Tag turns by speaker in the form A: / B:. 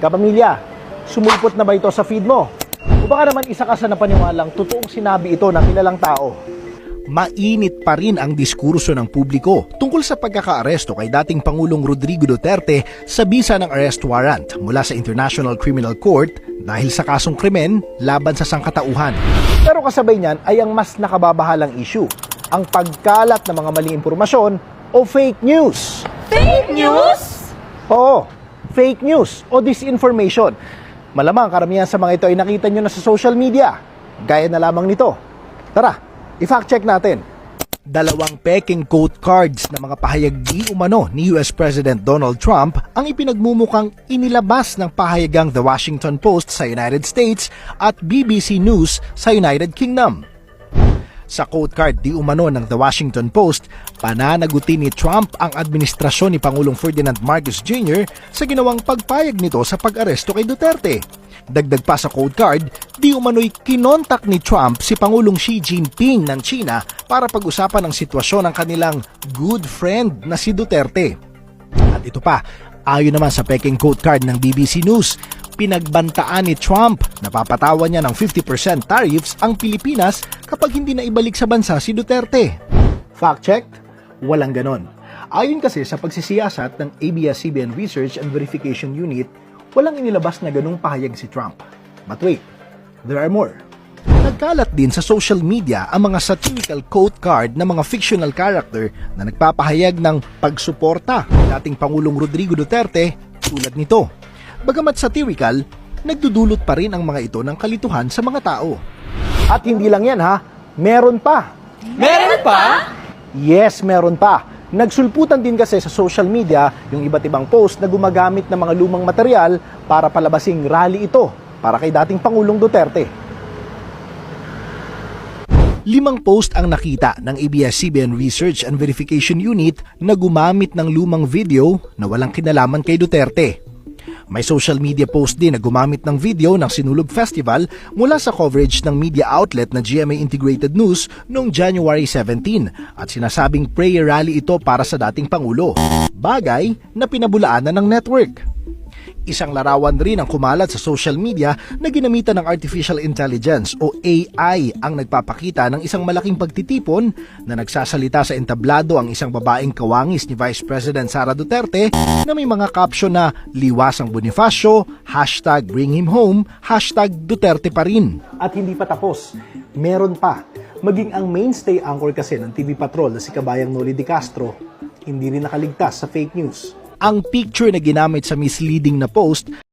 A: Kapamilya, sumulpot na ba ito sa feed mo? O baka naman isa ka sa napaniwalang totoong sinabi ito ng kilalang tao?
B: Mainit pa rin ang diskurso ng publiko tungkol sa pagkakaaresto kay dating Pangulong Rodrigo Duterte sa bisa ng arrest warrant mula sa International Criminal Court dahil sa kasong krimen laban sa sangkatauhan.
A: Pero kasabay niyan ay ang mas nakababahalang issue, ang pagkalat ng mga maling impormasyon o fake news.
C: Fake news?
A: Oo, fake news o disinformation. Malamang karamihan sa mga ito ay nakita nyo na sa social media. Gaya na lamang nito. Tara, i-fact check natin.
B: Dalawang peking quote cards na mga pahayag di umano ni US President Donald Trump ang ipinagmumukhang inilabas ng pahayagang The Washington Post sa United States at BBC News sa United Kingdom. Sa quote card di umano ng The Washington Post, pananagutin ni Trump ang administrasyon ni Pangulong Ferdinand Marcos Jr. sa ginawang pagpayag nito sa pag-aresto kay Duterte. Dagdag pa sa quote card, di umano'y kinontak ni Trump si Pangulong Xi Jinping ng China para pag-usapan ang sitwasyon ng kanilang good friend na si Duterte. At ito pa, ayon naman sa peking quote card ng BBC News, pinagbantaan ni Trump na papatawan niya ng 50% tariffs ang Pilipinas kapag hindi na ibalik sa bansa si Duterte.
A: Fact check? Walang ganon. Ayon kasi sa pagsisiyasat ng ABS-CBN Research and Verification Unit, walang inilabas na ganung pahayag si Trump. But wait, there are more.
B: Nagkalat din sa social media ang mga satirical quote card ng mga fictional character na nagpapahayag ng pagsuporta kay dating Pangulong Rodrigo Duterte tulad nito. Bagamat satirical, nagdudulot pa rin ang mga ito ng kalituhan sa mga tao.
A: At hindi lang yan ha, meron pa.
C: Meron pa?
A: Yes, meron pa. Nagsulputan din kasi sa social media yung iba't ibang post na gumagamit ng mga lumang material para palabasing rally ito para kay dating Pangulong Duterte.
B: 5 post ang nakita ng ABS-CBN Research and Verification Unit na gumamit ng lumang video na walang kinalaman kay Duterte. May social media post din na gumamit ng video ng Sinulog Festival mula sa coverage ng media outlet na GMA Integrated News noong January 17 at sinasabing prayer rally ito para sa dating Pangulo. Bagay na pinabulaanan ng network. Isang larawan rin ang kumalat sa social media na ginamitan ng Artificial Intelligence o AI ang nagpapakita ng isang malaking pagtitipon na nagsasalita sa entablado ang isang babaeng kawangis ni Vice President Sara Duterte na may mga caption na liwas ang Bonifacio, #BringHimHome, #Duterte pa rin.
A: At hindi pa tapos, meron pa. Maging ang mainstay anchor kasi ng TV Patrol na si Kabayang Noli De Castro, hindi rin nakaligtas sa fake news.
B: Ang picture na ginamit sa misleading na post